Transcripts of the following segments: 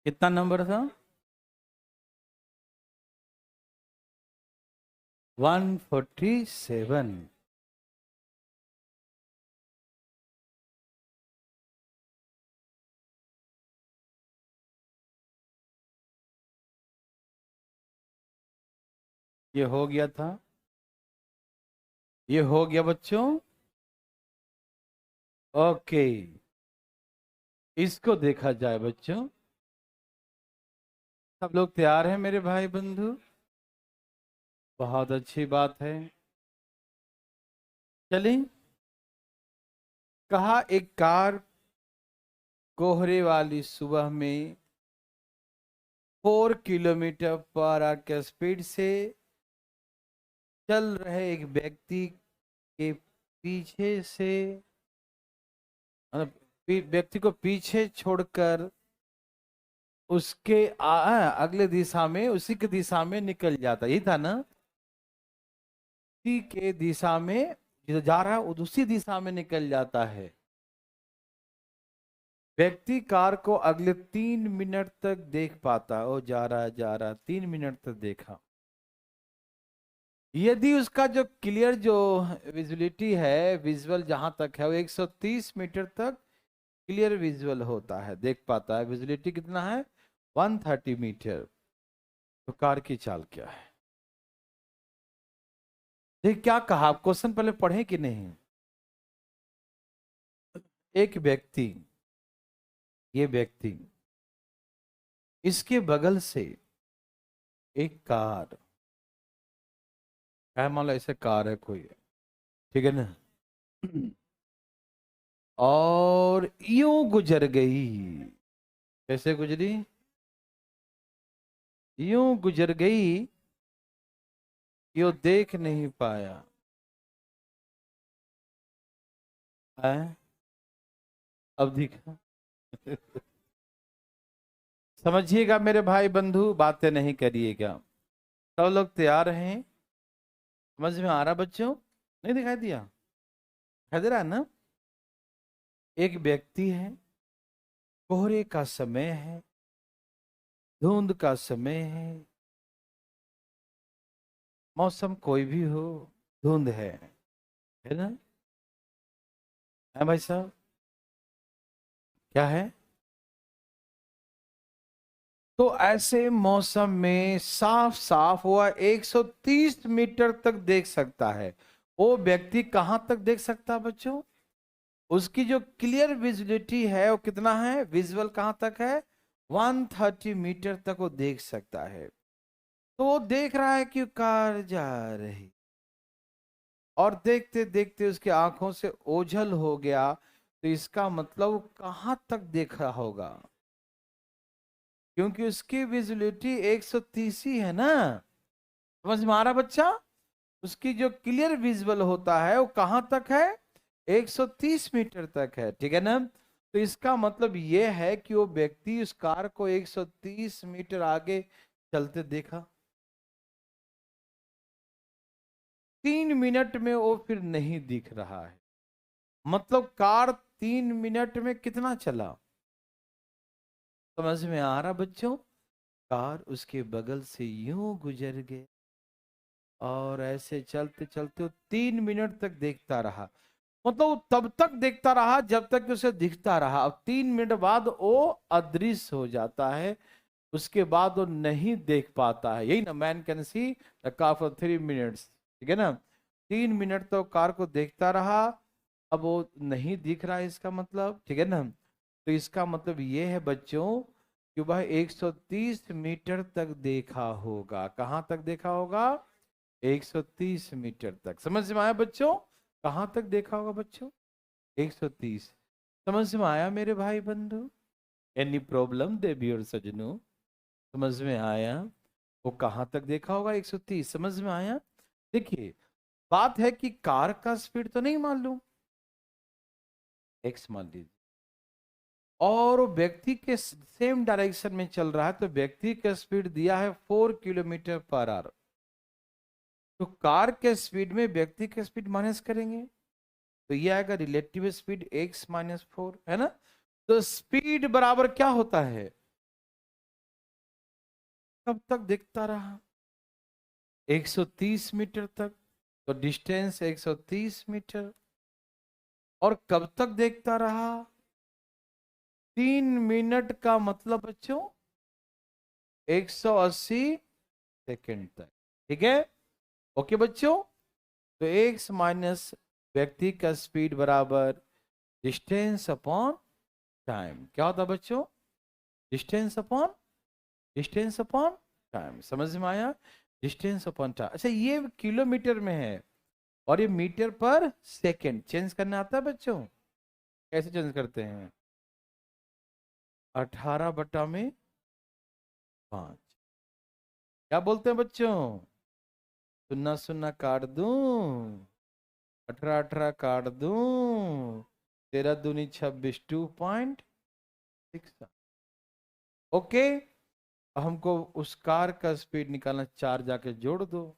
कितना नंबर था? 147। ये हो गया था, ये हो गया बच्चों। ओके, इसको देखा जाए बच्चों। सब लोग तैयार हैं मेरे भाई बंधु? बहुत अच्छी बात है। चलिए, कहा एक कार कोहरे वाली सुबह में 4 किलोमीटर पर आवर के स्पीड से चल रहे एक व्यक्ति के पीछे से, मतलब व्यक्ति को पीछे छोड़कर उसके अगले दिशा में, उसी की दिशा में निकल जाता। यही था ना? उसी के दिशा में जो जा रहा है वो उसी दिशा में निकल जाता है। व्यक्ति कार को अगले 3 मिनट तक देख पाता। वो जा रहा जा रहा, 3 मिनट तक देखा। यदि उसका जो क्लियर जो विजिबिलिटी है, विजुअल जहां तक है, वो 130 मीटर तक क्लियर विजुअल होता है, देख पाता है। विजिबिलिटी कितना है? 130 मीटर। तो कार की चाल क्या है? देख क्या कहा, आप क्वेश्चन पहले पढ़े कि नहीं? एक व्यक्ति, ये व्यक्ति, इसके बगल से एक कार है, मान लो ऐसे कार है कोई, ठीक है ना? और यूं गुजर गई। कैसे गुजरी? यूं गुजर गई कि वो देख नहीं पाया है। अब दिखा। समझिएगा मेरे भाई बंधु, बातें नहीं करिएगा। सब लोग तैयार हैं? समझ में आ रहा बच्चों? नहीं दिखाई दिया? दिखाई दे रहा है ना? एक व्यक्ति है, कोहरे का समय है, धुंध का समय मौसम कोई भी हो, धुंध है ना? है भाई साहब? क्या है? तो ऐसे मौसम में साफ साफ हुआ 130 मीटर तक देख सकता है। वो व्यक्ति कहां तक देख सकता है बच्चों? उसकी जो क्लियर विजिबिलिटी है वो कितना है? विजुअल कहां तक है? 130 मीटर तक वो देख सकता है। तो वो देख रहा है कि कार जा रही, और देखते देखते उसकी आंखों से ओझल हो गया। तो इसका मतलब वो कहां तक देखा होगा? क्योंकि उसकी विजिबिलिटी 130 ही है ना। समझ में आ रहा बच्चा? उसकी जो क्लियर विजुअल होता है वो कहां तक है? 130 मीटर तक है, ठीक है ना? तो इसका मतलब यह है कि वो व्यक्ति उस कार को 130 मीटर आगे चलते देखा। 3 मिनट में वो फिर नहीं दिख रहा है। मतलब कार 3 मिनट में कितना चला? समझ में आ रहा बच्चों? कार उसके बगल से यूं गुजर गए, और ऐसे चलते चलते वो 3 मिनट तक देखता रहा। मतलब वो तब तक देखता रहा जब तक कि उसे दिखता रहा। अब 3 मिनट बाद वो अदृश्य हो जाता है। उसके बाद वो नहीं देख पाता है। यही ना, man can see the car for 3 minutes, ठीक है ना? 3 मिनट तो कार को देखता रहा, अब वो नहीं दिख रहा है, इसका मतलब, ठीक है ना? तो इसका मतलब ये है बच्चों कि वह 130 मीटर तक देखा होगा। कहां तक देखा होगा? 130 मीटर तक। समझ में आया बच्चों? कहां तक देखा होगा बच्चों? 130। समझ में आया मेरे भाई बंधु? एनी प्रॉब्लम देवी और सजनों? समझ में आया? वो कहां तक देखा होगा? 130। समझ में आया? देखिए, बात है कि कार का स्पीड तो नहीं मालूम, एक्स मान लीजिए, और वो व्यक्ति के सेम डायरेक्शन में चल रहा है, तो व्यक्ति का स्पीड दिया है 4 किलोमीटर पर आवर। तो कार के स्पीड में व्यक्ति का स्पीड माइनस करेंगे, तो ये आएगा रिलेटिव स्पीड x-4, है ना? तो स्पीड बराबर क्या होता है? कब तक देखता रहा? 130 मीटर तक। तो डिस्टेंस 130 मीटर। और कब तक देखता रहा? 3 मिनट का मतलब बच्चों 180 सेकंड तक। ठीक है, ओके बच्चों। तो एक्स माइनस व्यक्ति का स्पीड बराबर डिस्टेंस अपॉन टाइम। क्या होता है बच्चों? Distance upon time. समझ में आया? Distance upon time. अच्छा, ये किलोमीटर में है और ये मीटर पर सेकंड। चेंज करना आता है बच्चों? कैसे चेंज करते हैं? 18/5। क्या बोलते हैं बच्चों? सुन्ना सुन्ना काट दूं, 18 18 काट दूं, 13 दूनी 26, 2.6। ओके, हमको उस कार का स्पीड निकालना, 4 जाके जोड़ दो,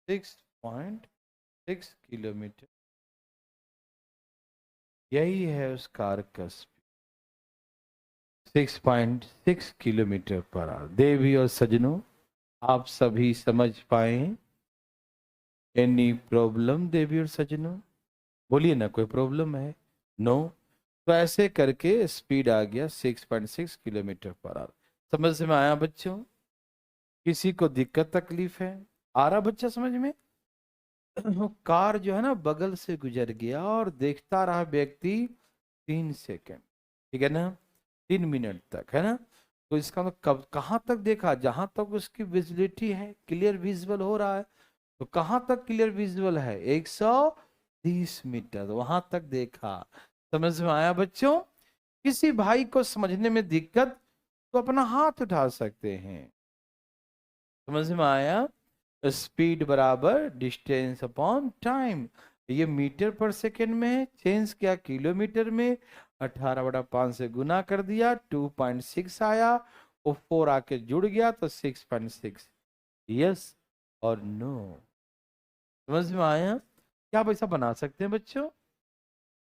6.6 किलोमीटर। यही है उस कार का स्पीड, 6.6 किलोमीटर पर आवर। देवी और सजनों, आप सभी समझ पाए? एनी प्रॉब्लम देवी और सजनों? बोलिए ना, कोई प्रॉब्लम है? नो। तो ऐसे करके स्पीड आ गया 6.6 किलोमीटर पर आवर। समझ में आया बच्चों? किसी को दिक्कत तकलीफ है? आ रहा बच्चा समझ में? वो कार जो है ना बगल से गुजर गया और देखता रहा व्यक्ति 3 सेकंड। ठीक है ना? 3 मिनट तक, है ना? तो इसका मतलब कब कहाँ तक देखा? जहां तक उसकी विजिबिलिटी है, क्लियर विजुअल हो रहा है। तो कहां तक क्लियर विजुअल है? 130 मीटर, वहां तक देखा। समझ में आया बच्चों? किसी भाई को समझने में दिक्कत तो अपना हाथ उठा सकते हैं। समझ में आया? स्पीड बराबर डिस्टेंस अपॉन टाइम। ये मीटर पर सेकेंड में है, चेंज किया किलोमीटर में, 18/5 से गुना कर दिया, 2.6 आया, वो 4 आके जुड़ गया तो 6.6। यस और नो? समझ में आया? क्या आप ऐसा बना सकते हैं बच्चों?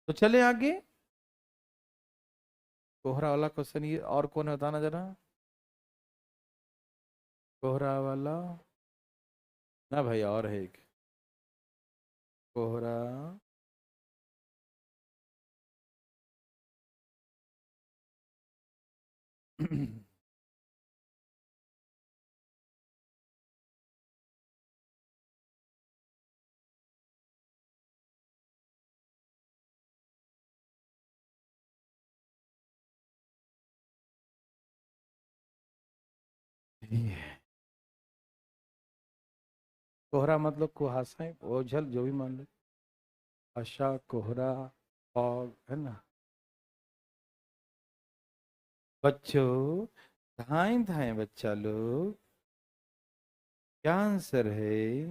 तो चले आगे। कोहरा वाला क्वेश्चन ये और कौन है बताना जरा। कोहरा वाला ना भाई, और है एक कोहरा। कोहरा मतलब कुहासा, ओझल, जो भी मान लो। आशा, कोहरा, फॉग, है ना बच्चों? धाए धाए बच्चा लोग, क्या आंसर है?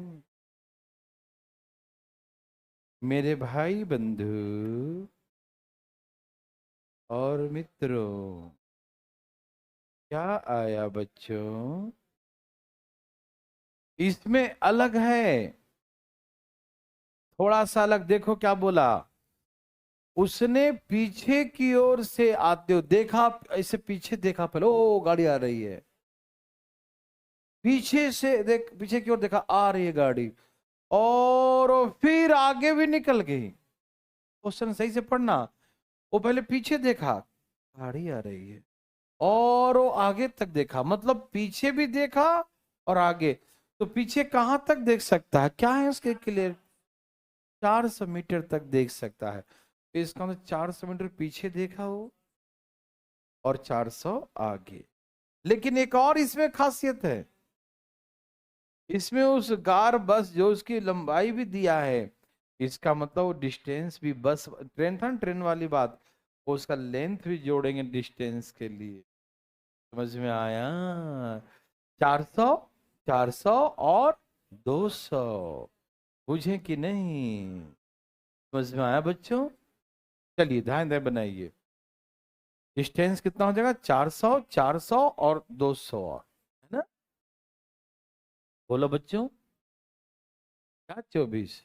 मेरे भाई बंधु और मित्रों, क्या आया बच्चों? इसमें अलग है, थोड़ा सा अलग। देखो क्या बोला उसने, पीछे की ओर से आते हो देखा, ऐसे पीछे देखा, पहले ओ गाड़ी आ रही है, पीछे से देख, पीछे की ओर देखा आ रही है गाड़ी, और वो फिर आगे भी निकल गई। क्वेश्चन सही से पढ़ना। वो पहले पीछे देखा, गाड़ी आ रही है, और वो आगे तक देखा, मतलब पीछे भी देखा और आगे। तो पीछे कहां तक देख सकता है? क्या है उसके क्लियर? 400 मीटर तक देख सकता है। तो इसका मतलब 400 मीटर पीछे देखा हो और 400 आगे। लेकिन एक और इसमें खासियत है, इसमें उस कार बस जो उसकी लंबाई भी दिया है, इसका मतलब वो डिस्टेंस भी, बस ट्रेन था ना, ट्रेन वाली बात, वो उसका लेंथ भी जोड़ेंगे डिस्टेंस के लिए। समझ में आया? 400, 400 और 200। बुझे कि नहीं? समझ में आया बच्चों? चलिए ध्यान दे बनाइए। डिस्टेंस कितना हो जाएगा? 400, 400 और 200, है ना? बोलो बच्चों, क्या 24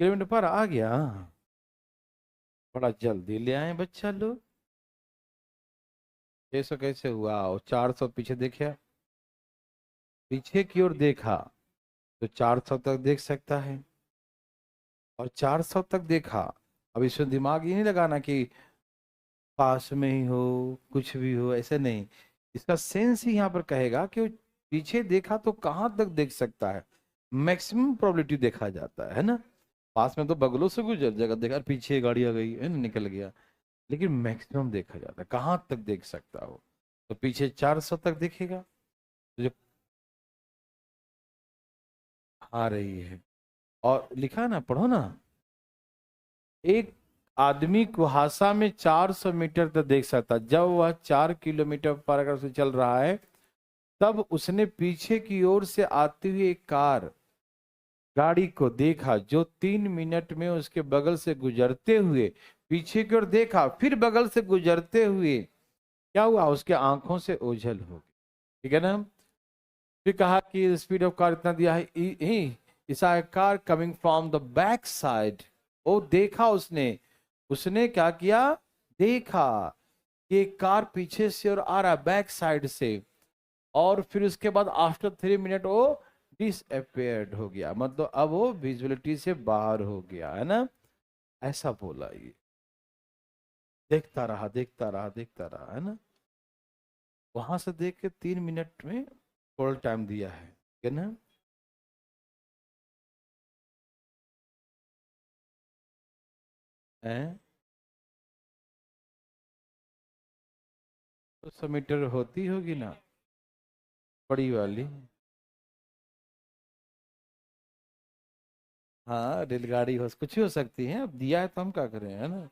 किलोमीटर पर आ गया? बड़ा जल्दी ले आए बच्चा लोग। 600 कैसे हुआ? और 400 पीछे देखिए, पीछे की ओर देखा तो 400 तक देख सकता है, और 400 तक देखा। अब इसमें दिमाग ये नहीं लगाना कि पास में ही हो, कुछ भी हो, ऐसे नहीं। इसका सेंस ही यहाँ पर कहेगा कि वो पीछे देखा तो कहाँ तक देख सकता है। मैक्सिमम प्रोबेबिलिटी देखा जाता है ना। पास में तो बगलों से गुजर जाएगा, देखा पीछे गाड़ी आ गई है ना, निकल गया। लेकिन मैक्सिमम देखा जाता है कहाँ तक देख सकता हो, तो पीछे 400 तक देखेगा। तो जो आ रही है, और लिखा ना, पढ़ो ना। एक आदमी कुहासा में 400 मीटर तक देख सकता, जब वह 4 किलोमीटर पर अगर से चल रहा है, तब उसने पीछे की ओर से आती हुई एक कार गाड़ी को देखा, जो 3 मिनट में उसके बगल से गुजरते हुए, पीछे की ओर देखा फिर बगल से गुजरते हुए क्या हुआ, उसके आंखों से ओझल हो गई। ठीक है ना। फिर कहा कि स्पीड ऑफ कार इतना दिया है, इसा car coming from the back side. वो देखा उसने, उसने क्या किया, देखा कि एक कार पीछे से और आ रहा बैक साइड से। और फिर उसके बाद आफ्टर 3 मिनट वो डिसअपियर्ड हो गया, मतलब अब वो विजुअलिटी से बाहर हो गया, है ना। ऐसा बोला ये, देखता रहा देखता रहा देखता रहा, है ना। वहां से देख के 3 मिनट में थोड़ा टाइम दिया है ना। है तो 100 मीटर होती होगी ना, बड़ी वाली। हाँ रेलगाड़ी हो, कुछ ही हो सकती है, अब दिया है तो हम क्या करें, है ना।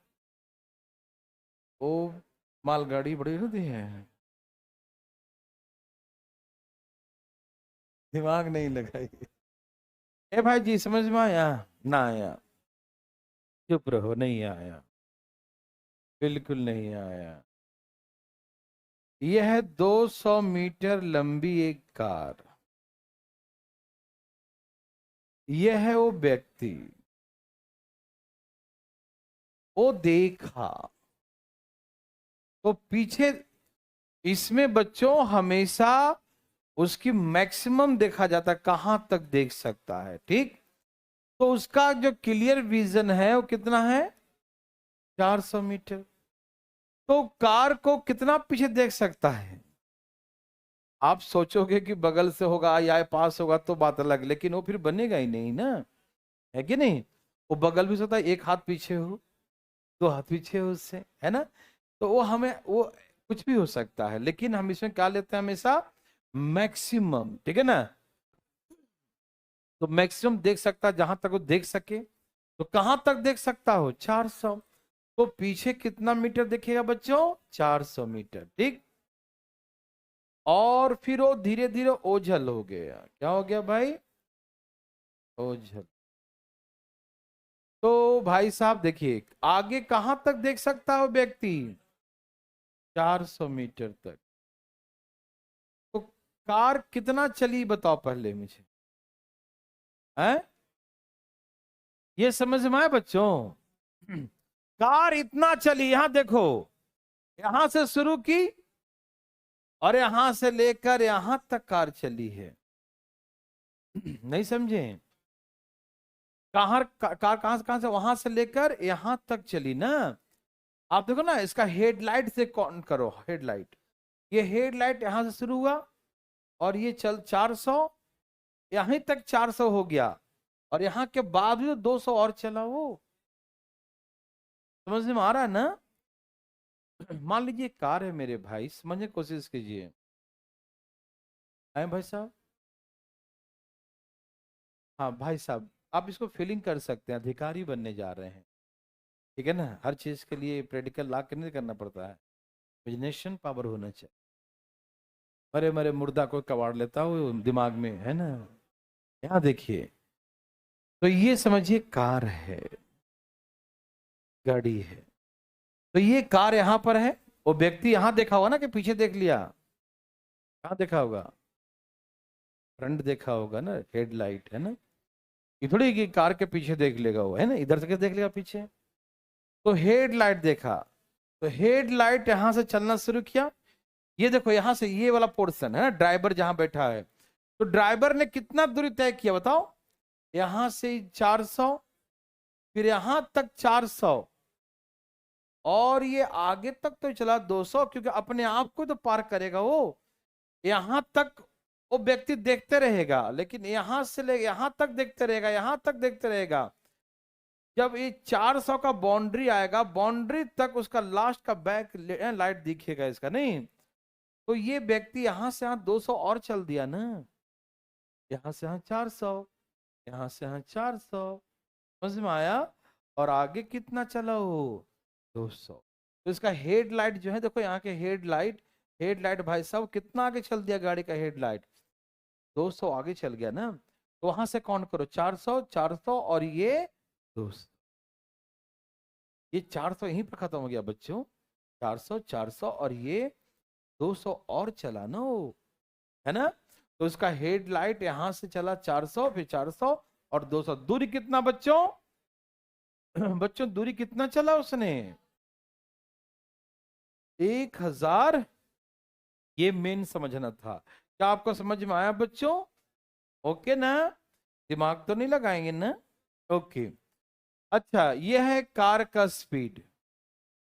वो मालगाड़ी बड़ी होती है। दिमाग नहीं लगाई। ए भाई जी समझ में आया? ना आया? चुप रहो, नहीं आया, बिल्कुल नहीं आया। यह 200 मीटर लंबी एक कार, यह है वो व्यक्ति, वो देखा तो पीछे। इसमें बच्चों हमेशा उसकी मैक्सिमम देखा जाता है, कहां तक देख सकता है, ठीक। तो उसका जो क्लियर विजन है वो कितना है, 400 मीटर। तो कार को कितना पीछे देख सकता है? आप सोचोगे कि बगल से होगा या पास होगा तो बात अलग, लेकिन वो फिर बनेगा ही नहीं ना, है कि नहीं। वो बगल भी हो सकता है, एक हाथ पीछे हो, 2 हाथ पीछे हो उससे, है ना। तो वो हमें वो कुछ भी हो सकता है, लेकिन हम इसमें क्या लेते हैं हमेशा, मैक्सिमम, ठीक है ना। तो मैक्सिमम देख सकता है जहां तक वो देख सके। तो कहां तक देख सकता हो, 400। तो पीछे कितना मीटर देखेगा बच्चों, 400 मीटर, ठीक। और फिर वो धीरे धीरे ओझल हो गया, क्या हो गया भाई, ओझल। तो भाई साहब देखिए, आगे कहां तक देख सकता हो व्यक्ति, 400 मीटर तक। तो कार कितना चली बताओ पहले मुझे, है ये समझ में आया बच्चों। कार इतना चली, यहां देखो, यहां से शुरू की और यहां से लेकर यहां तक कार चली है। नहीं समझे? कार कहां से वहां से लेकर यहां तक चली ना। आप देखो ना, इसका हेडलाइट से काउंट करो, हेडलाइट, ये हेडलाइट यहां से शुरू हुआ और ये चल 400, यहीं तक 400 हो गया, और यहाँ के बाद भी 200 और चला वो। समझ में आ रहा है ना। मान लीजिए कार है मेरे भाई, समझने की कोशिश कीजिए, है भाई साहब। हाँ भाई साहब, आप इसको फीलिंग कर सकते हैं, अधिकारी बनने जा रहे हैं, ठीक है ना। हर चीज के लिए प्रैक्टिकल ला के नहीं करना पड़ता है, इमेजिनेशन पावर होना चाहिए। मरे मरे मुर्दा को कबाड़ लेता हो दिमाग में, है ना। यहाँ देखिए, तो ये समझिए कार है, गाड़ी है। तो ये कार यहाँ पर है, वो व्यक्ति यहाँ देखा होगा ना, कि पीछे देख लिया, कहाँ देखा होगा, फ्रंट देखा होगा ना, हेडलाइट, है ना। ये थोड़ी कि कार के पीछे देख लेगा वो, है ना, इधर से कैसे देख लेगा पीछे। तो हेडलाइट देखा, तो हेडलाइट यहां से चलना शुरू किया, ये देखो यहां से ये वाला पोर्शन है ना, ड्राइवर जहां बैठा है, तो ड्राइवर ने कितना दूरी तय किया बताओ? यहां से 400, फिर यहां तक 400, और ये आगे तक तो चला 200, क्योंकि अपने आप को तो पार करेगा वो। यहां तक वो व्यक्ति देखते रहेगा, लेकिन यहां से ले यहां तक देखते रहेगा, यहां तक देखते रहेगा। जब ये 400 का बाउंड्री आएगा, बाउंड्री तक उसका लास्ट का बैक लाइट दिखेगा इसका, नहीं तो ये व्यक्ति यहां से यहां 200 और चल दिया ना, यहां से यहां 400, यहां से यहां 400, समझ में आया? और आगे कितना चला वो? 200। तो इसका हेडलाइट जो है, देखो यहाँ के हेडलाइट, हेडलाइट भाई साहब कितना आगे चल दिया गाड़ी का हेडलाइट? 200 आगे चल गया ना। तो वहां से काउंट करो, 400 400 और ये 200, ये 400 यहीं पर खत्म हो गया बच्चों। 400 400 और ये 200 और चला ना वो, है ना? तो इसका हेडलाइट यहां से चला 400, फिर 400 और 200। दूरी कितना बच्चों? बच्चों दूरी कितना चला उसने? 1000। ये मेन समझना था। क्या आपको समझ में आया बच्चों? ओके ना? दिमाग तो नहीं लगाएंगे ना? ओके। अच्छा, ये है कार का स्पीड,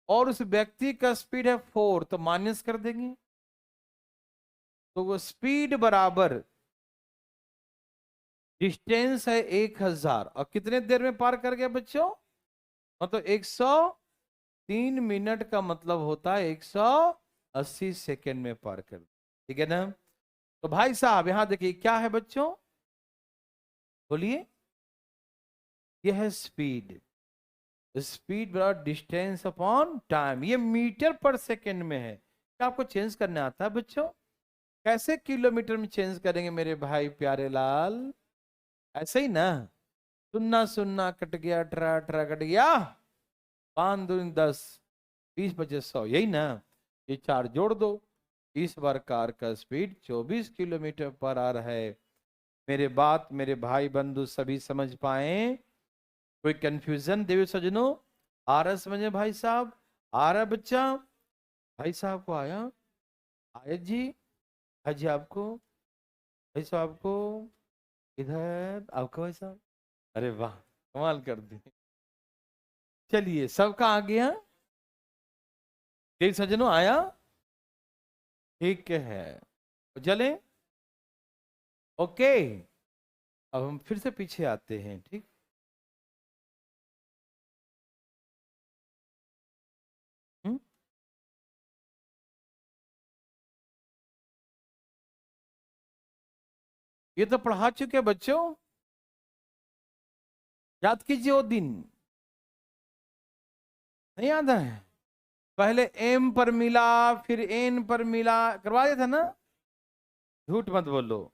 और उस व्यक्ति का स्पीड है 4, तो माइनस कर देंगे। तो वो स्पीड बराबर डिस्टेंस है 1000, और कितने देर में पार कर गया बच्चों? मतलब 103 मिनट का मतलब होता है 180 सेकेंड में पार कर। ठीक है ना? तो भाई साहब यहां देखिए क्या है बच्चों, बोलिए। यह है स्पीड, स्पीड बराबर डिस्टेंस अपॉन टाइम। ये मीटर पर सेकेंड में है। क्या आपको चेंज करने आता है बच्चों? कैसे किलोमीटर में चेंज करेंगे मेरे भाई प्यारे लाल? ऐसे ही ना, सुन्ना सुन्ना कट गया, अठारह अठारह कट गया, 5 दूनी 10, 20 25 100, यही ना? ये 4 जोड़ दो। इस बार कार का स्पीड 24 किलोमीटर पर आ रहा है। मेरे बात मेरे भाई बंधु सभी समझ पाए? कोई कंफ्यूजन देवी सजनों? आ रहा समझे भाई साहब? आ रहा बच्चा? भाई साहब को आया? आया जी? हाजी आपको? भाई साहब को? इधर आपका भाई साहब? अरे वाह, कमाल कर दी। चलिए सबका आ गया? देवी सजनों आया? ठीक है, चले। ओके, अब हम फिर से पीछे आते हैं। ठीक, हम्म? ये तो पढ़ा चुके बच्चों, याद कीजिए वो दिन। नहीं याद है? पहले एम पर मिला, फिर एन पर मिला, करवा दिया था ना? झूठ मत बोलो।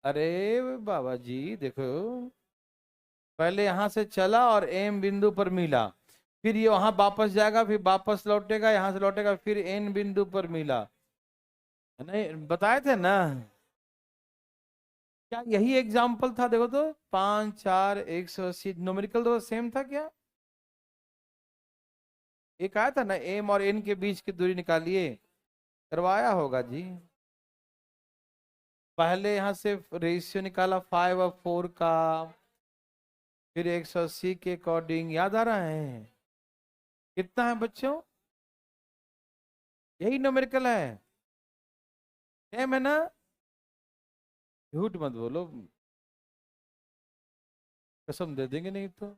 अरे बाबा जी देखो, पहले यहां से चला और एम बिंदु पर मिला, फिर ये वहां वापस जाएगा, फिर वापस लौटेगा, यहां से लौटेगा, फिर एन बिंदु पर मिला। नहीं बताए थे ना? क्या यही एग्जाम्पल था? देखो तो 5 4 180 न्यूमेरिकल तो सेम था क्या? एक आया था ना, एम और एन के बीच की दूरी निकालिए, करवाया होगा जी। पहले यहां से रेशियो निकाला 5 और 4 का, फिर 180 के अकॉर्डिंग, याद आ रहा है? कितना है बच्चों? यही न्यूमेरिकल है, सेम है ना? झूठ मत बोलो, कसम दे देंगे नहीं तो।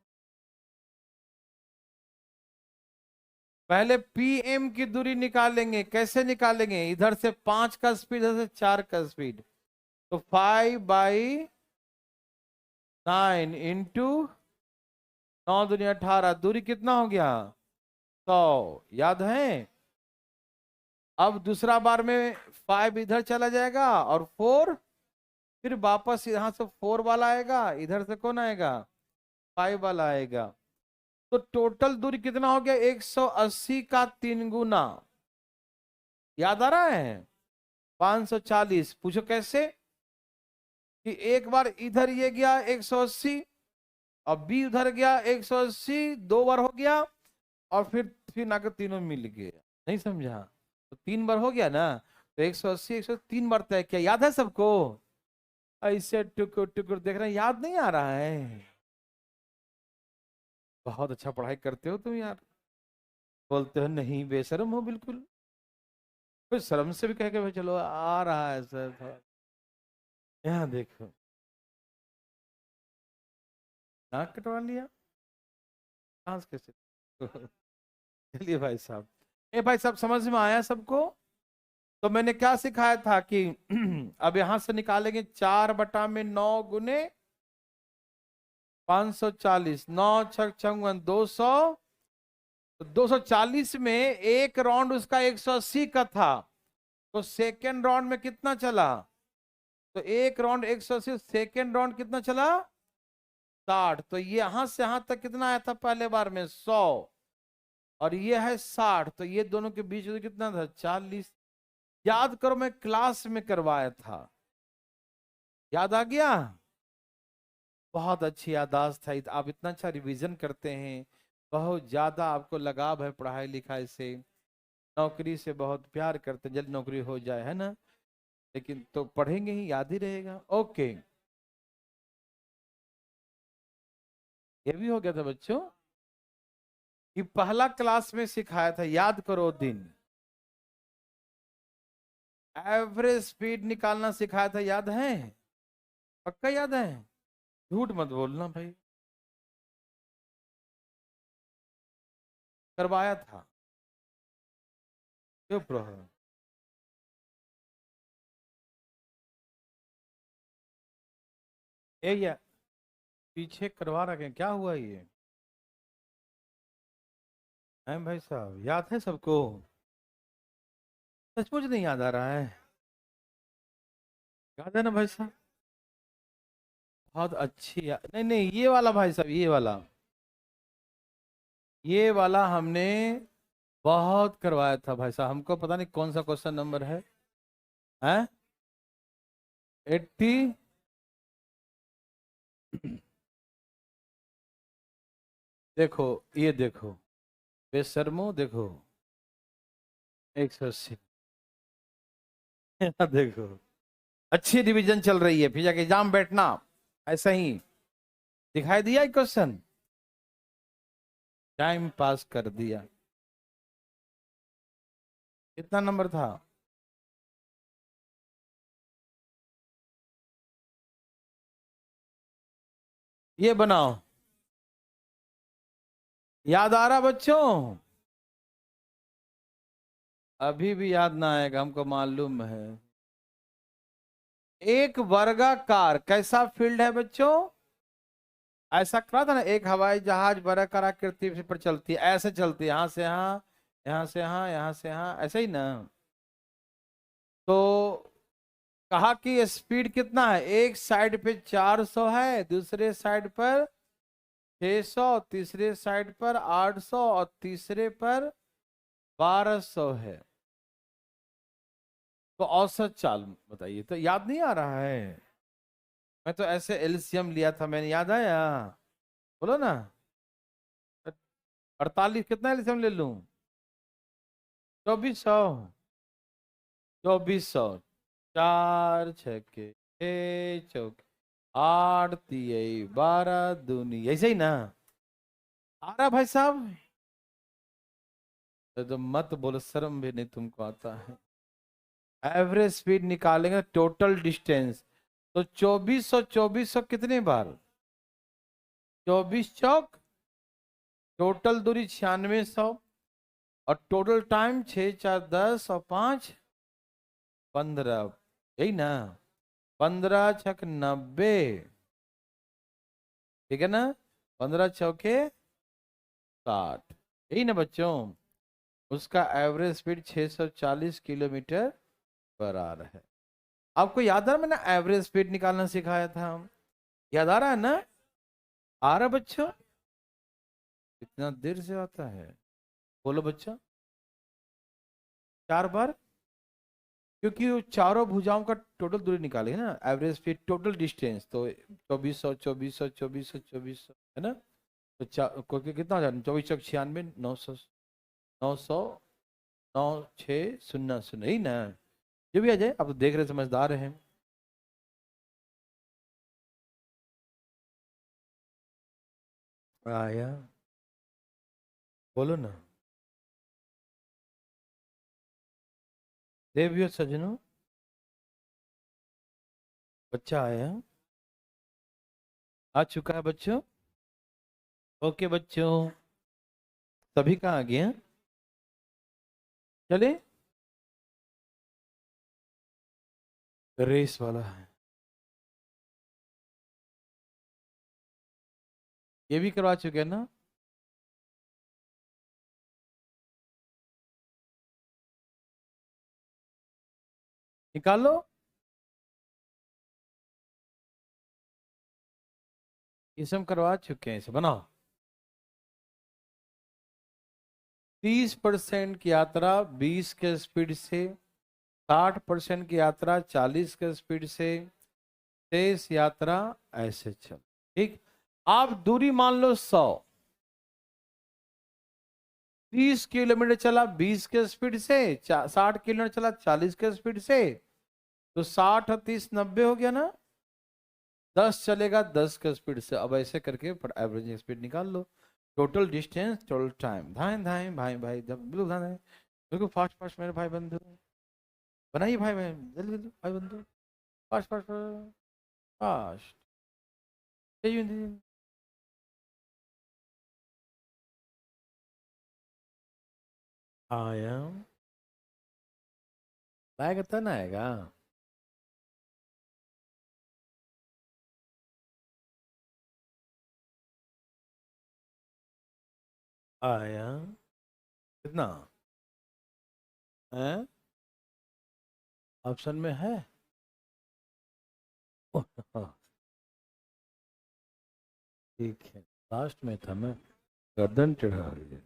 पहले पीएम की दूरी निकालेंगे। कैसे निकालेंगे? इधर से 5 का स्पीड, इधर से 4 का स्पीड, तो 5/9 इंटू 9 दूनी 18, दूरी कितना हो गया? 100, याद है? अब दूसरा बार में 5 इधर चला जाएगा और 4, फिर वापस यहां से 4 वाला आएगा, इधर से कौन आएगा? 5 वाला आएगा। तो टोटल दूरी कितना हो गया? 180 का 3 गुना, याद आ रहा है? 540। पूछो कैसे? कि एक बार इधर ये गया 180, अब बी उधर गया 180, 2 बार हो गया, और फिर ना के तीनों मिल गए। नहीं समझा? तो 3 बार हो गया ना, तो 180 103 बार तय किया, याद है सबको? ऐसे टुकुर टुकुर देख रहे हैं, याद नहीं आ रहा है? बहुत अच्छा पढ़ाई करते हो तुम यार। बोलते हो नहीं, बेशरम हो बिल्कुल। फिर शर्म से भी कह के भाई चलो आ रहा है सर थोड़ा। यहाँ देखो, नाक कटवा लिया, सांस कैसे? चलिए भाई साहब, ए भाई साहब समझ में आया सबको? तो मैंने क्या सिखाया था कि अब यहां से निकालेंगे 4/9 × 540, 9 × 6 = 200। तो 240 में एक राउंड उसका 180 का था, तो सेकेंड राउंड में कितना चला? तो एक राउंड 180, सेकेंड राउंड कितना चला? 60। तो ये यहां से यहां तक कितना आया था पहले बार में? 100। और ये है 60, तो ये दोनों के बीच में कितना था? 40। याद करो, मैं क्लास में करवाया था, याद आ गया? बहुत अच्छी याददाश्त है, आप इतना अच्छा रिवीजन करते हैं, बहुत ज्यादा आपको लगाव है पढ़ाई लिखाई से, नौकरी से बहुत प्यार करते हैं, जल्द नौकरी हो जाए, है ना? लेकिन तो पढ़ेंगे ही, याद ही रहेगा। ओके, ये भी हो गया था बच्चों कि पहला क्लास में सिखाया था, याद करो दिन। एवरेज स्पीड निकालना सिखाया था, याद है? पक्का याद है? झूठ मत बोलना भाई, करवाया था। चुप रहो। ये पीछे करवा रखे हैं, क्या हुआ ये? हैं भाई साहब, याद है सबको? सचमुच नहीं याद आ रहा है? याद है ना भाई साहब? बहुत अच्छी नहीं नहीं, ये वाला भाई साहब, ये वाला हमने बहुत करवाया था भाई साहब, हमको पता नहीं कौन सा क्वेश्चन नंबर है, हैं? 80। देखो, ये देखो, बेशर्मो देखो, 180। देखो, अच्छी रिवीजन चल रही है, फिर जाके एग्जाम बैठना ऐसा ही। दिखाई दिया क्वेश्चन? टाइम पास कर दिया। कितना नंबर था? ये बनाओ, याद आ रहा बच्चों? अभी भी याद ना आएगा, हमको मालूम है। एक वर्गाकार कैसा फील्ड है बच्चों? ऐसा करा था ना, एक हवाई जहाज वर्गाकार आकृति पर चलती है, ऐसे चलती है, यहां से यहाँ, यहाँ से यहाँ, यहाँ से यहाँ, ऐसे ही ना? तो कहा कि स्पीड कितना है, एक साइड पे 400 है, दूसरे साइड पर 600, तीसरे साइड पर 800 और तीसरे पर 1200 है। तो औसत चाल बताइए, तो याद नहीं आ रहा है? मैं तो ऐसे एलसीएम लिया था मैंने, याद आया? बोलो ना। 48 कितना एलसीएम ले लूं? 2400। 2400, 4 6 चौके 8 3 12 दूनी, ऐसे ही ना? आ रहा भाई साहब? तो मत बोलो, शर्म भी नहीं तुमको आता है? एवरेज स्पीड निकालेंगे, टोटल डिस्टेंस। तो 2400 कितने बार? 24 चौक, टोटल दूरी 9600, और टोटल टाइम 6 4 10 और 5 15, यही ना? 15 6 90, ठीक है ना? 15 चौके 60, यही ना बच्चों? उसका average speed 640 kilometre per hour है। आपको याद आ रहा, मैंने एवरेज स्पीड निकालना सिखाया था, याद आ रहा है ना? आ रहा बच्चों? इतना देर से आता है? बोलो बच्चा। 4 बार, क्योंकि वो चारों भुजाओं का टोटल दूरी निकालेंगे ना, एवरेज स्पीड टोटल डिस्टेंस, तो 2400 है ना? तो कितना हो जाए, 24 चौक 96, 900, 900 9600 ही ना, जो भी आ जाए, आप तो देख रहे समझदार हैं। आया, बोलो ना। देवियों सजनों, बच्चा आया, आ चुका है बच्चों। ओके बच्चों, सभी का आ गया। चले, रेस वाला है, ये भी करवा चुके हैं ना। निकालो, ये सब करवा चुके हैं, इसे बनाओ। 30% की यात्रा 20 के स्पीड से, 60% की यात्रा 40 के स्पीड से, तेज यात्रा ऐसे चल। ठीक, आप दूरी मान लो 100, 30 किलोमीटर चला 20 के स्पीड से, 60 किलोमीटर चला 40 के स्पीड से, तो 60 और 30 90 हो गया ना। 10 चलेगा 10 के स्पीड से। अब ऐसे करके एवरेज स्पीड निकाल लो। टोटल डिस्टेंस, टोटल टाइम, धाए धाए भाई भाई, जब बिल्कुल धाए, बिल्कुल फास्ट फास्ट मेरे भाई बंधु, बनाइए भाई भाई, जल्दी जल्दी भाई बंधु, फास्ट फास्ट फास्ट। आया, आएगा तो ना आएगा। आया, कितना है ऑप्शन में है? ओह, हाँ, ठीक है, लास्ट में था मैं, गर्दन चढ़ा रही है।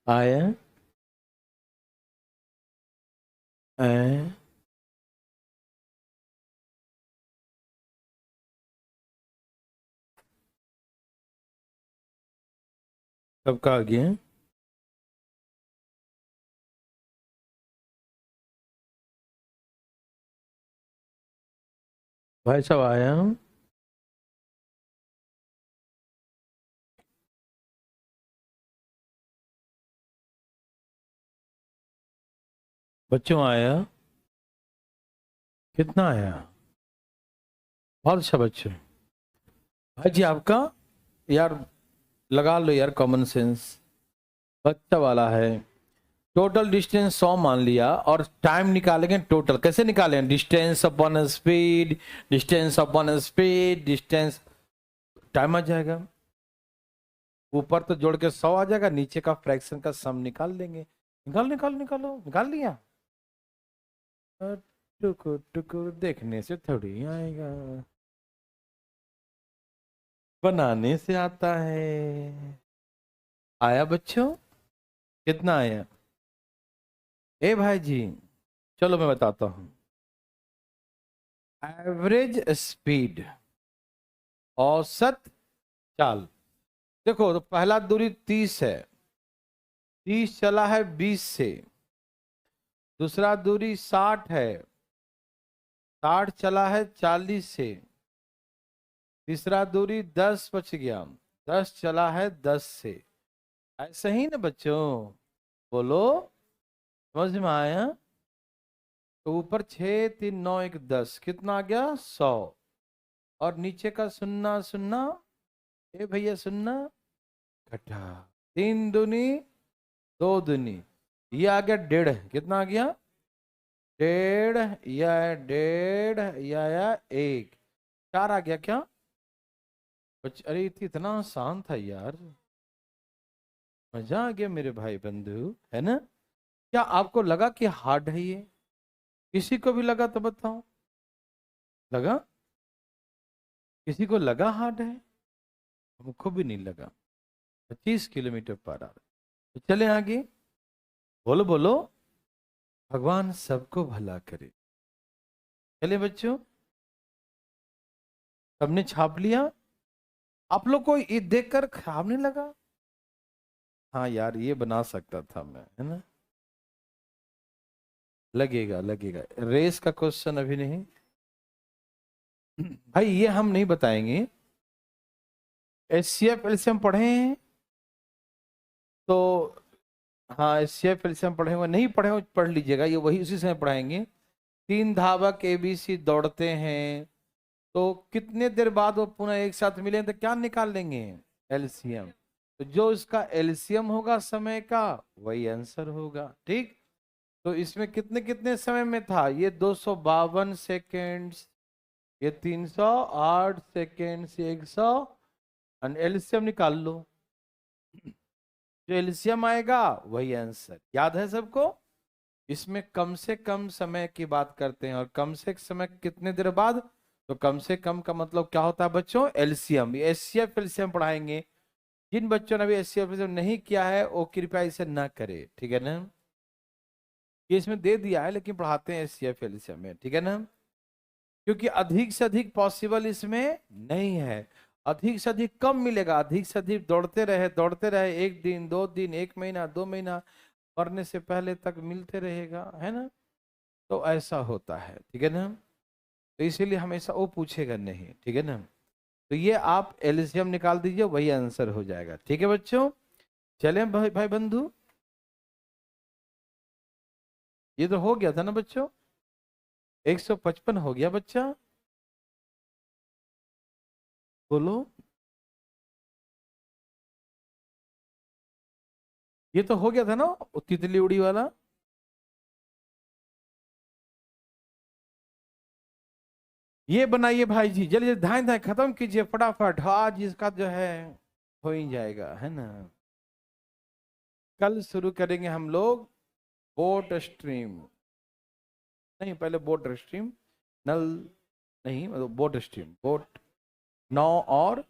आया, ऐ, सबका आ गया। भाई साहब आया, बच्चों आया, कितना आया? बहुत अच्छा बच्चों। भाई जी आपका, यार लगा लो यार कॉमन सेंस, बच्चा वाला है। टोटल डिस्टेंस 100 मान लिया, और टाइम निकालेंगे टोटल। कैसे निकालें? Distance upon speed, distance upon speed, distance, time आ जाएगा। ऊपर तो जोड़ के 100 आ जाएगा, नीचे का फ्रैक्शन का सम निकाल लेंगे। निकाल निकाल निकालो, निकाल लिया। टुकुर टुकुर देखने से थोड़ी आएगा, बनाने से आता है। आया बच्चों, कितना आया? ए भाई जी, चलो मैं बताता हूं। एवरेज स्पीड, औसत चाल। देखो, तो पहला दूरी 30 है, 30 चला है 20 से। दूसरा दूरी 60 है, 60 चला है 40 से। तीसरा दूरी 10 बच गया, 10 चला है 10 से। ऐसे ही ना बच्चों, बोलो, समझ में आया? तो ऊपर 6 3 9 1 10, कितना आ गया? 100। और नीचे का सुन्ना सुन्ना, ए भैया सुन्ना, घटा। 3 दूनी 2 दूनी, ये आ गया 1.5। कितना आ गया? 1.5, या 1.5, या 1, 4 आ गया क्या? अरे इतना आसान था यार, मजा आ गया मेरे भाई बंधु, है ना? क्या आपको लगा कि हार्ड है ये? किसी को भी लगा तो बताओ, लगा? किसी को लगा हार्ड है? हमको भी नहीं लगा। 25 किलोमीटर पर आवर। तो चले आगे, बोलो बोलो, भगवान सबको भला करे। चले बच्चों, सबने छाप लिया? आप लोग को ये देखकर खराब नहीं लगा? हाँ यार, ये बना सकता था मैं, है ना। लगेगा लगेगा, रेस का क्वेश्चन अभी नहीं। भाई ये हम नहीं बताएंगे। एचसीएफ एलसीएम पढ़े हैं तो। हाँ, एचसीएफ एलसीएम पढ़े हुए, नहीं पढ़े हुए पढ़ लीजिएगा, ये वही उसी समय पढ़ाएंगे। तीन धावक एबीसी दौड़ते हैं, तो कितने देर बाद वो पुनः एक साथ मिले तो क्या निकाल लेंगे? एलसीएम। तो जो इसका एलसीएम होगा समय का, वही आंसर होगा। ठीक। तो इसमें कितने कितने समय में था? ये 252 सेकेंड्स, ये 308 सेकेंड से 100। एलसीएम निकाल लो, जो एलसीएम आएगा वही आंसर। याद है सबको? इसमें कम से कम समय की बात करते हैं, और कम से समय कितने देर बाद? तो कम से कम का मतलब क्या होता है बच्चों? एलसीएम। एचसीएफ एलसीएम पढ़ाएंगे। जिन बच्चों ने अभी एचसीएफ एलसीएम नहीं किया है वो कृपया इसे ना करे, ठीक है ना। ये इसमें दे दिया है लेकिन पढ़ाते हैं एचसीएफ एलसीएम में, ठीक है ना। क्योंकि अधिक से अधिक पॉसिबल इसमें नहीं है। अधिक से अधिक कम मिलेगा, अधिक से अधिक दौड़ते रहे, एक दिन, 2 दिन, 1 महीना, 2 महीना, मरने से पहले तक मिलते रहेगा, है ना। तो ऐसा होता है, ठीक है ना। तो इसीलिए हमेशा वो पूछेगा नहीं, ठीक है ना। तो ये आप एलसीएम निकाल दीजिए, वही आंसर हो जाएगा, ठीक है बच्चों। चलें भाई भाई बंधु, ये तो हो गया था ना बच्चों। 155 हो गया बच्चा, बोलो। ये तो हो गया था ना, वो तितली उड़ी वाला। ये बनाइए भाई जी, जल्दी धाए धाए खत्म कीजिए फटाफट, आज इसका जो है हो ही जाएगा, है ना। कल शुरू करेंगे हम लोग बोट स्ट्रीम। नहीं, पहले बोट स्ट्रीम, नल नहीं, मतलब बोट स्ट्रीम, बोट। नौ और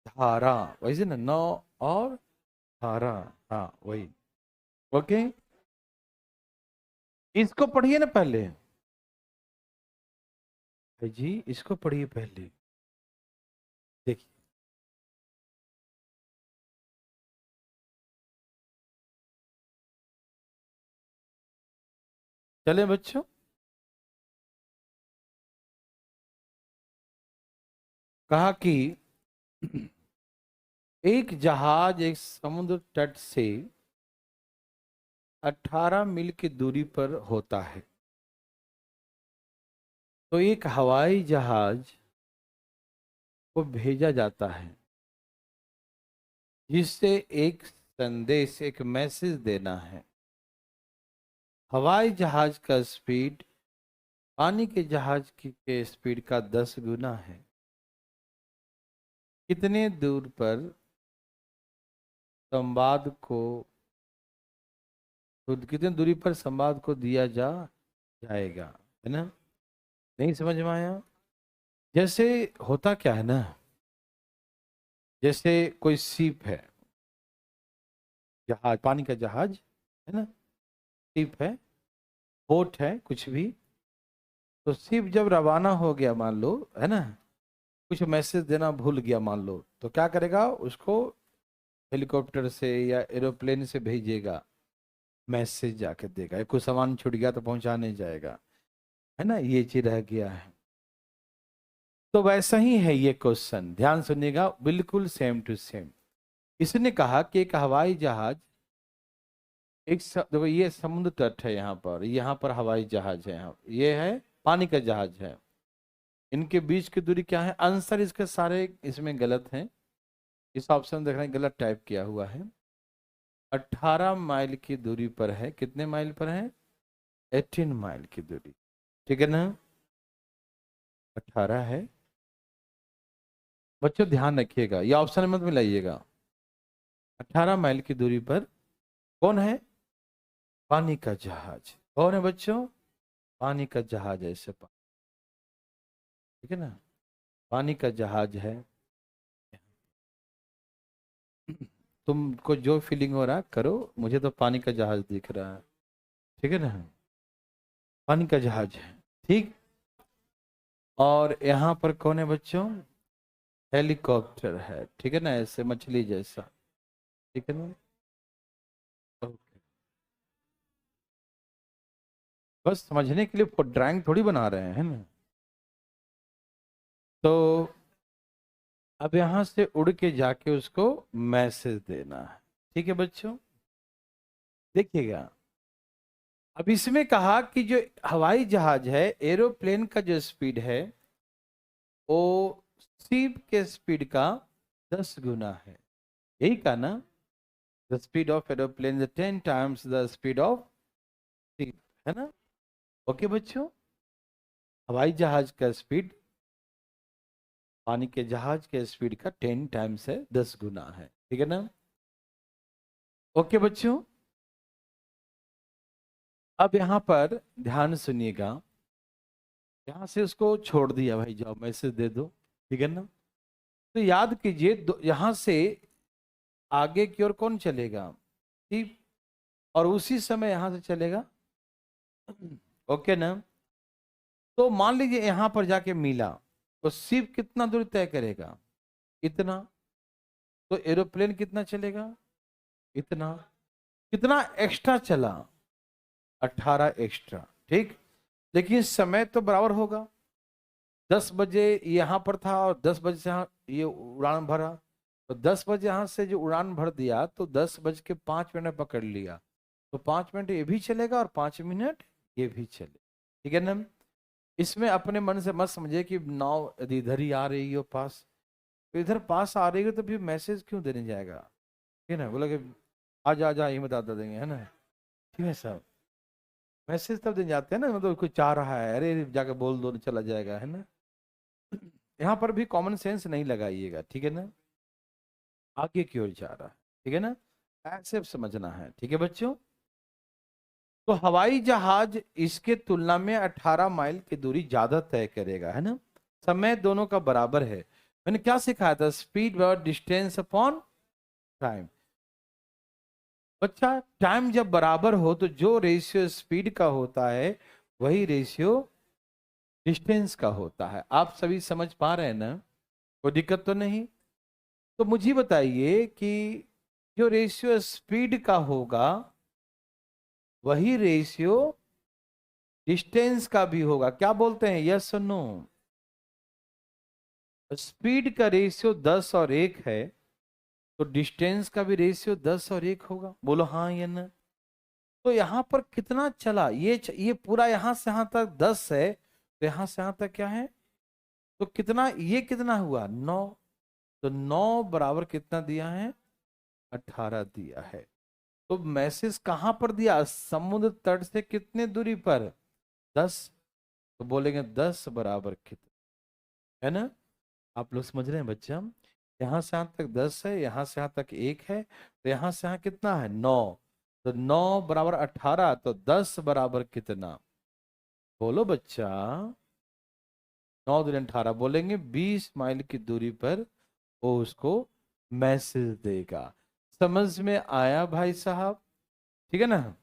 धारा, वैसे ना, नौ और धारा। हाँ वही। ओके, इसको पढ़िए ना पहले। भाई जी इसको पढ़िए पहले, देखिए। चले बच्चों। कहा कि एक जहाज एक समुद्र तट से 18 मील की दूरी पर होता है। तो एक हवाई जहाज को भेजा जाता है, जिससे एक संदेश, एक मैसेज देना है। हवाई जहाज का स्पीड पानी के जहाज के स्पीड का 10 गुना है। कितने दूर पर संवाद को, तो कितने दूरी पर संवाद को दिया जाएगा, है ना। नहीं समझ में आया? जैसे होता क्या है ना, जैसे कोई शिप है, जहाज, पानी का जहाज, है ना। शिप है, बोट है, कुछ भी। तो शिप जब रवाना हो गया मान लो, है ना, कुछ मैसेज देना भूल गया मान लो, तो क्या करेगा? उसको हेलीकॉप्टर से या एरोप्लेन से भेजेगा, मैसेज जाके देगा। या कुछ सामान छूट गया तो पहुंचाने जाएगा, है ना, ये चीज रह गया है। तो वैसा ही है ये क्वेश्चन, ध्यान सुनिएगा, बिल्कुल सेम टू सेम। इसने कहा कि एक हवाई जहाज, देखो ये समुद्र तट है, यहाँ पर हवाई जहाज है, यहाँ ये है पानी का जहाज है। इनके बीच की दूरी क्या है? आंसर इसके सारे इसमें गलत हैं। इस ऑप्शन देख रहे हैं, गलत टाइप किया हुआ है। 18 माइल की दूरी पर है। कितने माइल पर है? 18 माइल की दूरी, ठीक है ना। 18 है। बच्चों ध्यान रखिएगा, ये ऑप्शन मत मिलाइएगा। 18 माइल की दूरी पर कौन है? पानी का जहाज। कौन है बच्चों? पानी का जहाज, ऐसे ठीक है ना, पानी का जहाज है। तुमको जो फीलिंग हो रहा है करो, मुझे तो पानी का जहाज दिख रहा है, ठीक है ना। पानी का जहाज है, ठीक। और यहाँ पर कौन है बच्चों? हेलीकॉप्टर है, ठीक है ना, ऐसे मछली जैसा, ठीक है ना। बस समझने के लिए ड्राइंग थोड़ी बना रहे हैं ना। तो अब यहां से उड़ के जाके उसको मैसेज देना है। ठीक है बच्चों, देखिएगा। अब इसमें कहा कि जो हवाई जहाज है, एरोप्लेन का जो स्पीड है वो शिप के स्पीड का 10 गुना है। यही कहा ना, the speed of aeroplane 10 times the speed of ship, है ना। ओके बच्चों, हवाई जहाज का स्पीड पानी के जहाज के स्पीड का 10 times है, 10 गुना है। ठीक है ना। ओके बच्चों, अब यहां पर ध्यान सुनिएगा। यहां से उसको छोड़ दिया, भाई जाओ मैसेज दे दो। ठीक है ना। तो याद कीजिए, यहां से आगे की ओर कौन चलेगा? ठीक। और उसी समय यहां से चलेगा। ओके ना। तो मान लीजिए यहां पर जाके मिला, तो शिप कितना दूर तय करेगा? इतना। तो एरोप्लेन कितना चलेगा? इतना। कितना एक्स्ट्रा चला? 18 एक्स्ट्रा। ठीक। लेकिन समय तो बराबर होगा। 10 बजे यहां पर था और 10 बजे से यहाँ ये उड़ान भरा। तो 10 बजे यहां से जो उड़ान भर दिया, तो 10 बज के 5 मिनट पकड़ लिया। तो 5 मिनट ये भी चलेगा और 5 मिनट ये भी चले। ठीक है ना। इसमें अपने मन से मत समझे कि नाव यदि इधर ही आ रही हो पास, तो इधर पास आ रही हो तो फिर मैसेज क्यों देने जाएगा? ठीक है ना। बोला कि आज आ जा, ये बता देंगे, है ना। ठीक है साहब। मैसेज तब देने जाते हैं ना, मतलब कोई चाह रहा है, अरे जाके बोल दो, चला जाएगा, है ना। यहाँ पर भी कॉमन सेंस नहीं लगाइएगा। ठीक है ना। आगे की ओर जा रहा है। ठीक है ना। ऐसे समझना है। ठीक है बच्चों। तो हवाई जहाज इसके तुलना में 18 माइल की दूरी ज्यादा तय करेगा, है ना। समय दोनों का बराबर है। मैंने क्या सिखाया था? स्पीड और डिस्टेंस अपॉन टाइम। बच्चा, टाइम जब बराबर हो तो जो रेशियो स्पीड का होता है वही रेशियो डिस्टेंस का होता है। आप सभी समझ पा रहे हैं ना? कोई दिक्कत तो नहीं? तो मुझे बताइए कि जो रेशियो स्पीड का होगा वही रेशियो डिस्टेंस का भी होगा। क्या बोलते हैं, यस और नो? स्पीड का रेशियो 10 और 1 है, तो डिस्टेंस का भी रेशियो 10 और 1 होगा। बोलो हाँ या ना। तो यहां पर कितना चला? ये पूरा यहां से यहां तक 10 है, तो यहां से यहां तक क्या है? तो कितना, ये कितना हुआ? 9। तो 9 बराबर कितना दिया है? 18 दिया है। तो मैसेज कहां पर दिया? समुद्र तट से कितने दूरी पर? 10। तो बोलेंगे 10 बराबर कितना, है ना। आप लोग समझ रहे हैं बच्चा? यहां से यहां तक 10 है, यहां से यहां तक 1 है, तो यहां से यहां कितना है? 9। तो 9 बराबर 18, तो 10 बराबर कितना? बोलो बच्चा। 9 दूनी 18, बोलेंगे 20 माइल की दूरी पर वो उसको मैसेज देगा। समझ में आया भाई साहब? ठीक है ना।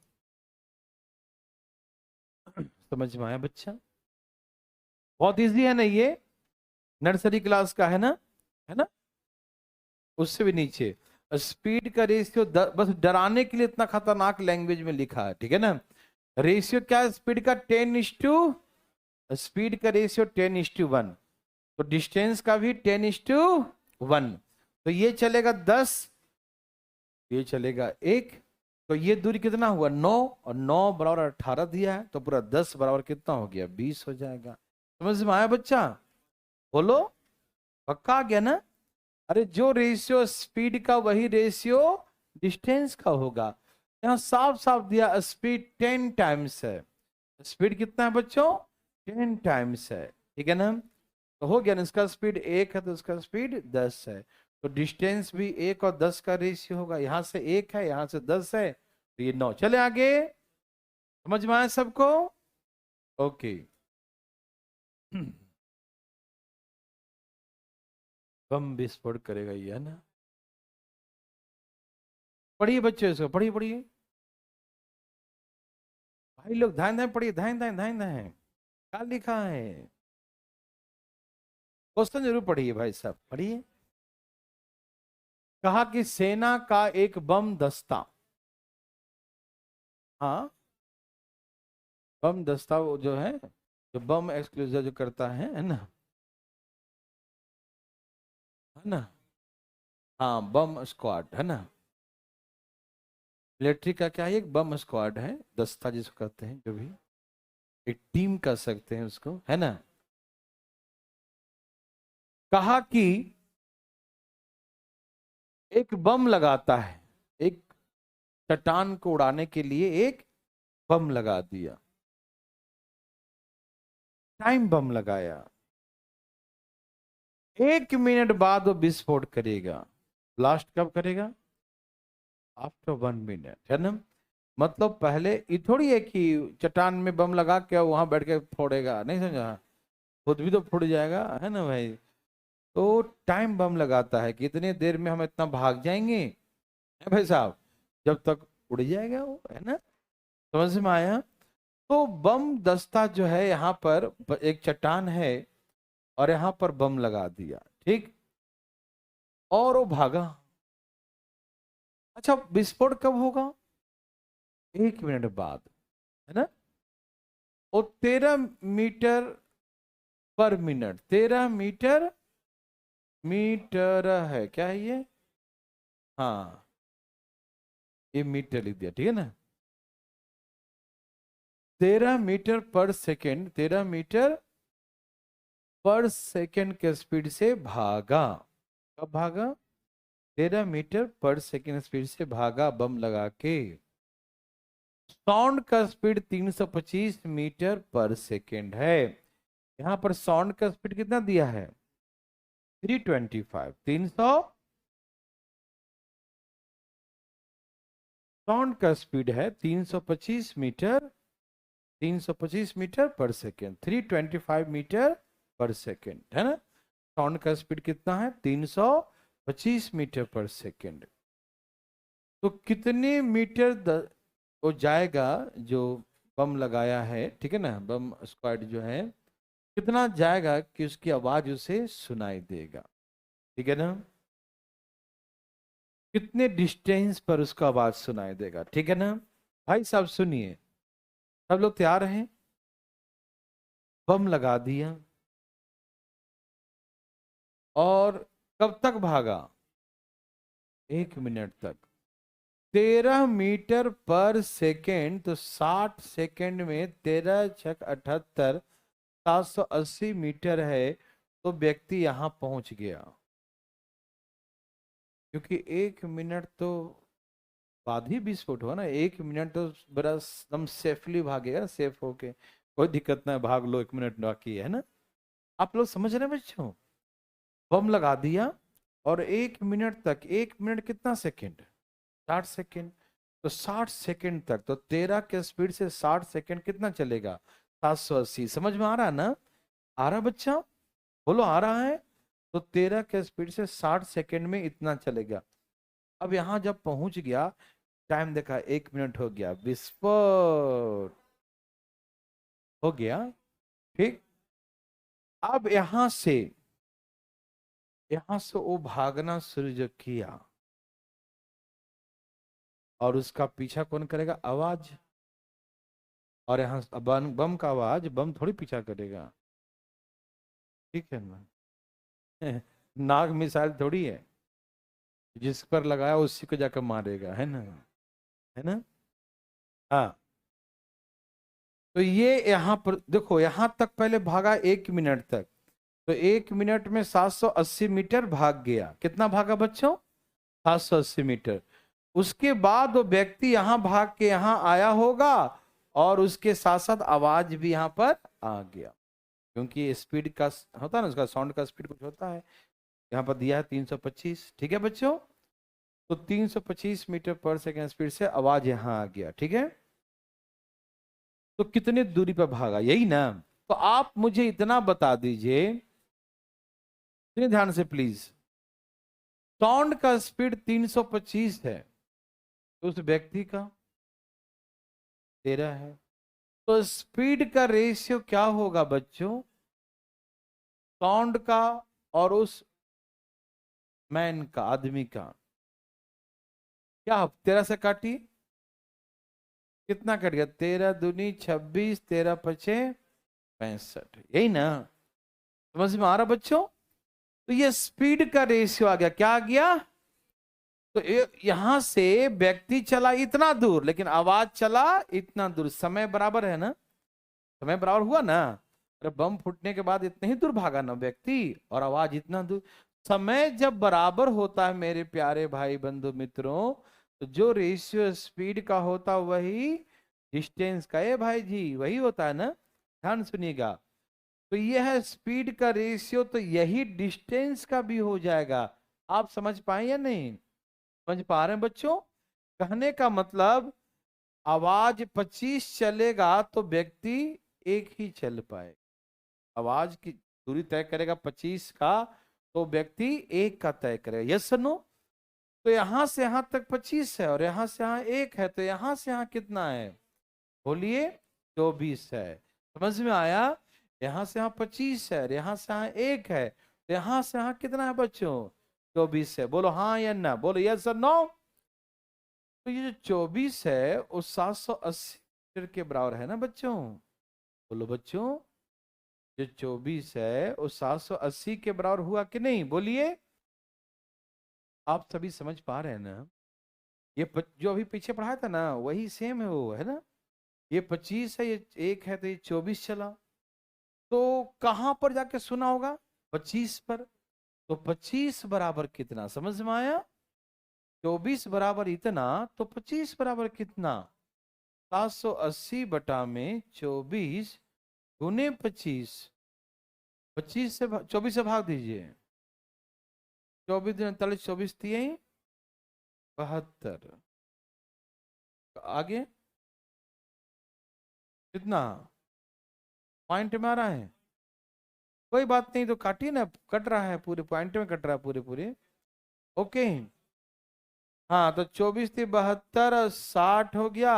समझ में आया बच्चा? बहुत इजी है ना ये। नर्सरी क्लास का है ना, है ना। उससे भी नीचे। स्पीड का रेशियो बस डराने के लिए इतना खतरनाक लैंग्वेज में लिखा है। ठीक है ना। रेशियो क्या है स्पीड का? 10:, स्पीड का रेशियो 10:1। तो डिस्टेंस का भी 10:1। तो ये चलेगा 10, ये चलेगा 1। तो ये दूरी कितना हुआ? 9। और 9 बराबर 18 दिया है, तो पूरा 10 बराबर कितना हो गया? 20 हो जाएगा। समझ में आया बच्चा? बोलो। पक्का आ गया ना? अरे जो रेशियो स्पीड का वही रेशियो डिस्टेंस का होगा। यहां साफ साफ दिया स्पीड 10 टाइम्स है। स्पीड कितना है बच्चों? 10 टाइम्स है। ठीक है ना। तो हो गया ना, इसका स्पीड 1 है तो इसका स्पीड 10 है। तो डिस्टेंस भी 1 और 10 का रेशियो होगा। यहां से 1 है, यहां से 10 है, तो ये 9। चले आगे। समझ में आया सबको? ओके। बम विस्फोट करेगा ये, है ना। पढ़िए बच्चों, इसको पढ़िए पढ़िए। भाई लोग ध्यान ध्यान पढ़िए, ध्यान ध्यान ध्यान ध्यान। क्या लिखा है? क्वेश्चन जरूर पढ़िए भाई साहब, पढ़िए। कहा कि सेना का एक बम दस्ता। हाँ। बम दस्ता वो जो है, जो बम एक्सक्लूसिव जो करता है ना। हाँ, बम स्क्वाड है ना। मिलिट्री का क्या है, एक बम स्क्वाड है, दस्ता जिसको कहते हैं, जो भी एक टीम कर सकते हैं उसको, है ना। कहा कि एक बम लगाता है, एक चट्टान को उड़ाने के लिए एक बम लगा दिया, टाइम बम लगाया, 1 मिनट बाद वो विस्फोट करेगा। लास्ट कब करेगा? आफ्टर 1 मिनट, है ना। मतलब पहले ये थोड़ी है कि चट्टान में बम लगा के वहां बैठ के फोड़ेगा, नहीं समझा, खुद भी तो फूट जाएगा, है ना भाई। तो टाइम बम लगाता है कि इतने देर में हम इतना भाग जाएंगे, है भाई साहब, जब तक उड़ जाएगा वो, है ना। समझ में आया। तो बम दस्ता जो है यहाँ पर एक चट्टान है, और यहाँ पर बम लगा दिया, ठीक, और वो भागा। अच्छा, विस्फोट कब होगा? 1 मिनट बाद, है ना। वो 13 मीटर पर मिनट, 13 मीटर मीटर है, क्या है ये? हाँ, ये मीटर लिख दिया, ठीक है ना। 13 मीटर पर सेकेंड, 13 मीटर पर सेकेंड के स्पीड से भागा। कब भागा? 13 मीटर पर सेकेंड स्पीड से भागा बम लगा के। साउंड का स्पीड 325 मीटर पर सेकेंड है। यहाँ पर साउंड का स्पीड कितना दिया है? 325, 300। साउंड का स्पीड है 325 मीटर, 325 मीटर पर सेकेंड, 325 मीटर पर सेकेंड, है ना। साउंड का स्पीड कितना है? 325 मीटर पर सेकेंड। तो कितने मीटर वो जाएगा जो बम लगाया है, ठीक है ना, बम स्क्वाड जो है, कितना जाएगा कि उसकी आवाज उसे सुनाई देगा, ठीक है ना। कितने डिस्टेंस पर उसका आवाज सुनाई देगा, ठीक है ना। भाई साहब सुनिए, सब लोग तैयार हैं? बम लगा दिया, और कब तक भागा? 1 मिनट तक। 13 मीटर पर सेकेंड, तो 60 सेकेंड में 13×6 = 78, 780 मीटर है। तो व्यक्ति यहां पहुंच गया, क्योंकि 1 मिनट तो बाद ही विस्फोट हुआ ना। 1 मिनट तो बड़ा एकदम सेफली भागेगा, सेफ होके, कोई दिक्कत ना, भाग लो, 1 मिनट बाकी है ना। आप लोग समझ रहे हैं बच्चों? बम लगा दिया, और 1 मिनट तक, 1 मिनट कितना सेकेंड? 60 सेकेंड। तो 60 सेकेंड तक, तो 13 के स्पीड से 60 सेकेंड कितना चलेगा? 780। समझ में आ रहा है ना? आ रहा बच्चा? बोलो, आ रहा है। तो 13 के स्पीड से 60 सेकेंड में इतना चलेगा। अब यहां जब पहुंच गया, टाइम देखा, 1 मिनट हो गया, विस्फोट हो गया, ठीक। अब यहां से वो भागना शुरू जो किया, और उसका पीछा कौन करेगा? आवाज। और यहाँ बम बम का आवाज, बम थोड़ी पीछा करेगा, ठीक है ना। नाग मिसाइल थोड़ी है, जिस पर लगाया उसी को जाकर मारेगा, है ना, है ना। हाँ, तो ये यहाँ पर देखो, यहाँ तक पहले भागा 1 मिनट तक, तो 1 मिनट में 780 मीटर भाग गया। कितना भागा बच्चों? 780 मीटर। उसके बाद वो व्यक्ति यहाँ भाग के यहाँ आया होगा, और उसके साथ साथ आवाज भी यहाँ पर आ गया, क्योंकि स्पीड का होता है ना, उसका साउंड का स्पीड कुछ होता है। यहाँ पर दिया है 325, ठीक है बच्चों। तो 325 मीटर पर सेकेंड स्पीड से आवाज यहाँ आ गया, ठीक है। तो कितने दूरी पर भागा, यही ना। तो आप मुझे इतना बता दीजिए, इतने ध्यान से प्लीज। साउंड का स्पीड 325 है, तो उस व्यक्ति का 13 है। तो स्पीड का रेशियो क्या होगा बच्चों? साउंड का और उस मैन का, आदमी का, क्या 13 से काटी, कितना कट गया? 13 दूनी 26, 13 पचे 65, यही ना? समझ में आ रहा बच्चों? तो ये स्पीड का रेशियो आ गया। क्या आ गया? तो यहां से व्यक्ति चला इतना दूर, लेकिन आवाज चला इतना दूर। समय बराबर है ना? समय बराबर हुआ ना? अरे बम फूटने के बाद इतने ही दूर भागा ना व्यक्ति, और आवाज इतना दूर। समय जब बराबर होता है मेरे प्यारे भाई बंधु मित्रों, तो जो रेशियो स्पीड का होता वही डिस्टेंस का, है भाई जी, वही होता है ना? ध्यान सुनिएगा। तो यह है स्पीड का रेशियो, तो यही डिस्टेंस का भी हो जाएगा। आप समझ पाए या नहीं? समझ पा रहे हैं बच्चों? कहने का मतलब, आवाज 25 चलेगा तो व्यक्ति एक ही चल पाए। आवाज की दूरी तय करेगा 25 का, तो व्यक्ति एक का तय करेगा। Yes no? तो यहां से यहां तक 25 है, और यहां से यहां 1 है, तो यहां से यहां कितना है? बोलिए। 24 है। समझ में आया? यहां से यहां 25 है, और यहां से यहां 1 है, तो यहां से यहां कितना है बच्चों? 24 है। बोलो हाँ या ना, बोलो यस और नो। तो ये जो 24 है वो 780 मीटर के बराबर है ना बच्चों? बोलो बच्चों, जो 24 है वो 780 के बराबर हुआ कि नहीं? बोलिए। आप सभी समझ पा रहे हैं ना? ये जो अभी पीछे पढ़ाया था ना, वही सेम है, वो है ना? ये 25 है, ये 1 है, तो ये 24 चला। तो कहां पर जाके सुना होगा? 25 पर। तो 25 बराबर कितना? समझ में आया? 24 बराबर इतना, तो 25 बराबर कितना? 780 बटा में 24 गुने 25। 25 से 24 से भाग दीजिए। 24 दिन 48, 24 3 72। आगे कितना पॉइंट में आ रहा है? कोई बात नहीं, तो काटिए ना, कट रहा है पूरे पॉइंट में, कट रहा है पूरे पूरे। ओके। हाँ, तो 24 थी 72 और 60 हो गया।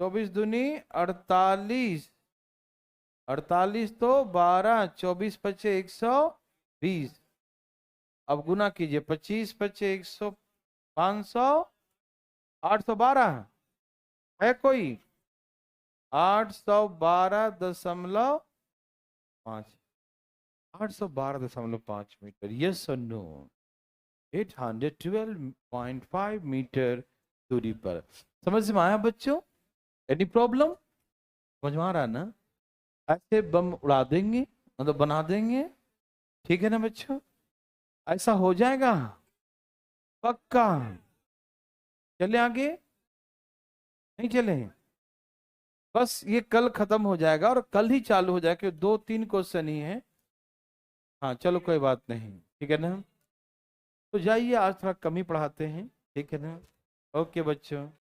24 दूनी 48, 48 तो 12, 24 पचे 120। अब गुना कीजिए, 25 पचे 100, 500, 812 है कोई? 812.5, 812.5 यस और नो? 812.5 मीटर दूरी पर। समझ में आया बच्चों? Any problem? समझ में आ रहा है ना? ऐसे बम उड़ा देंगे, मतलब बना देंगे। ठीक है ना बच्चों? ऐसा हो जाएगा पक्का। चले आगे? नहीं चले? बस ये कल खत्म हो जाएगा, और कल ही चालू हो जाएगा, क्योंकि 2-3 क्वेश्चन ही है। हाँ चलो, कोई बात नहीं, ठीक है ना? तो जाइए, आज थोड़ा कम ही पढ़ाते हैं, ठीक है ना? ओके बच्चों।